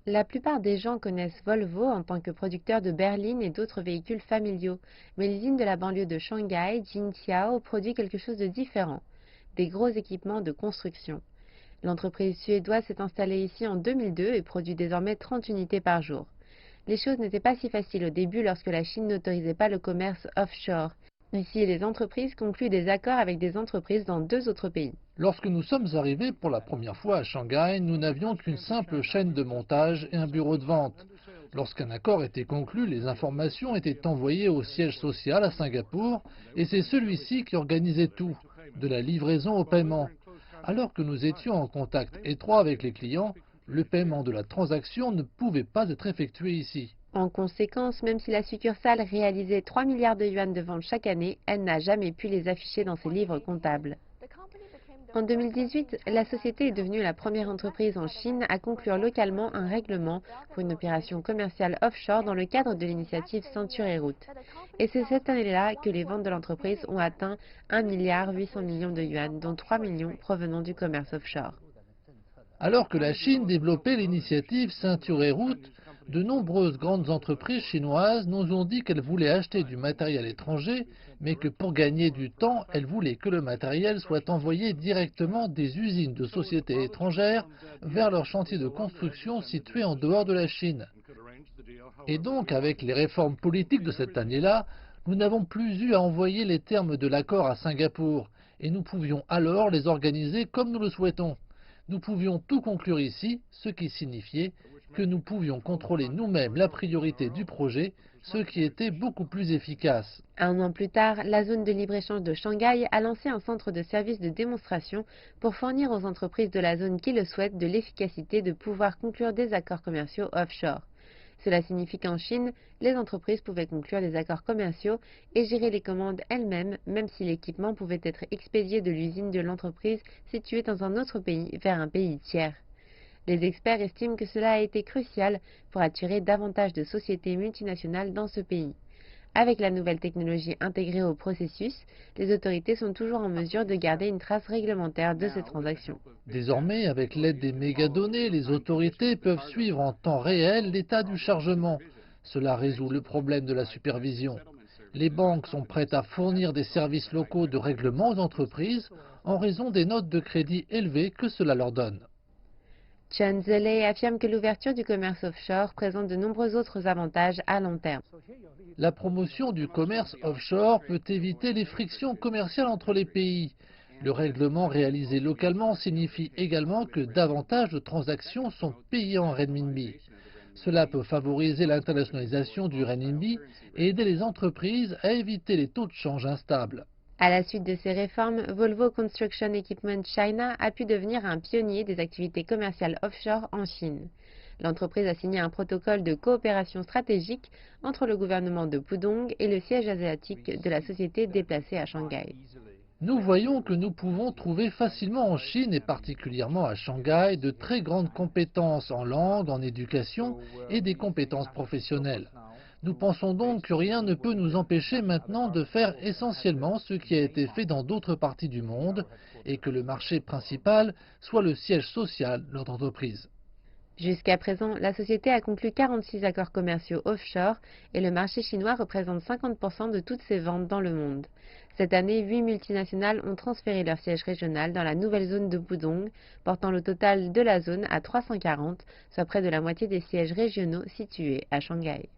La plupart des gens connaissent Volvo en tant que producteur de berlines et d'autres véhicules familiaux, mais l'usine de la banlieue de Shanghai, Jinqiao, produit quelque chose de différent, des gros équipements de construction. L'entreprise suédoise s'est installée ici en 2002 et produit désormais 30 unités par jour. Les choses n'étaient pas si faciles au début lorsque la Chine n'autorisait pas le commerce offshore. Ici, les entreprises concluent des accords avec des entreprises dans deux autres pays. Lorsque nous sommes arrivés pour la première fois à Shanghai, nous n'avions qu'une simple chaîne de montage et un bureau de vente. Lorsqu'un accord était conclu, les informations étaient envoyées au siège social à Singapour et c'est celui-ci qui organisait tout, de la livraison au paiement. Alors que nous étions en contact étroit avec les clients, le paiement de la transaction ne pouvait pas être effectué ici. En conséquence, même si la succursale réalisait 3 milliards de yuan de ventes chaque année, elle n'a jamais pu les afficher dans ses livres comptables. En 2018, la société est devenue la première entreprise en Chine à conclure localement un règlement pour une opération commerciale offshore dans le cadre de l'initiative Ceinture et Route. Et c'est cette année-là que les ventes de l'entreprise ont atteint 1,8 milliard de yuan, dont 3 millions provenant du commerce offshore. Alors que la Chine développait l'initiative Ceinture et Route, de nombreuses grandes entreprises chinoises nous ont dit qu'elles voulaient acheter du matériel étranger, mais que pour gagner du temps, elles voulaient que le matériel soit envoyé directement des usines de sociétés étrangères vers leurs chantiers de construction situés en dehors de la Chine. Et donc, avec les réformes politiques de cette année-là, nous n'avons plus eu à envoyer les termes de l'accord à Singapour, et nous pouvions alors les organiser comme nous le souhaitons. Nous pouvions tout conclure ici, ce qui signifiait que nous pouvions contrôler nous-mêmes la priorité du projet, ce qui était beaucoup plus efficace. Un an plus tard, la zone de libre-échange de Shanghai a lancé un centre de services de démonstration pour fournir aux entreprises de la zone qui le souhaitent de l'efficacité de pouvoir conclure des accords commerciaux offshore. Cela signifie qu'en Chine, les entreprises pouvaient conclure des accords commerciaux et gérer les commandes elles-mêmes, même si l'équipement pouvait être expédié de l'usine de l'entreprise située dans un autre pays vers un pays tiers. Les experts estiment que cela a été crucial pour attirer davantage de sociétés multinationales dans ce pays. Avec la nouvelle technologie intégrée au processus, les autorités sont toujours en mesure de garder une trace réglementaire de ces transactions. Désormais, avec l'aide des mégadonnées, les autorités peuvent suivre en temps réel l'état du chargement. Cela résout le problème de la supervision. Les banques sont prêtes à fournir des services locaux de règlement aux entreprises en raison des notes de crédit élevées que cela leur donne. Chen Zele affirme que l'ouverture du commerce offshore présente de nombreux autres avantages à long terme. La promotion du commerce offshore peut éviter les frictions commerciales entre les pays. Le règlement réalisé localement signifie également que davantage de transactions sont payées en renminbi. Cela peut favoriser l'internationalisation du renminbi et aider les entreprises à éviter les taux de change instables. À la suite de ces réformes, Volvo Construction Equipment China a pu devenir un pionnier des activités commerciales offshore en Chine. L'entreprise a signé un protocole de coopération stratégique entre le gouvernement de Pudong et le siège asiatique de la société déplacée à Shanghai. Nous voyons que nous pouvons trouver facilement en Chine et particulièrement à Shanghai de très grandes compétences en langue, en éducation et des compétences professionnelles. Nous pensons donc que rien ne peut nous empêcher maintenant de faire essentiellement ce qui a été fait dans d'autres parties du monde et que le marché principal soit le siège social de notre entreprise. Jusqu'à présent, la société a conclu 46 accords commerciaux offshore et le marché chinois représente 50% de toutes ses ventes dans le monde. Cette année, 8 multinationales ont transféré leur siège régional dans la nouvelle zone de Pudong, portant le total de la zone à 340, soit près de la moitié des sièges régionaux situés à Shanghai.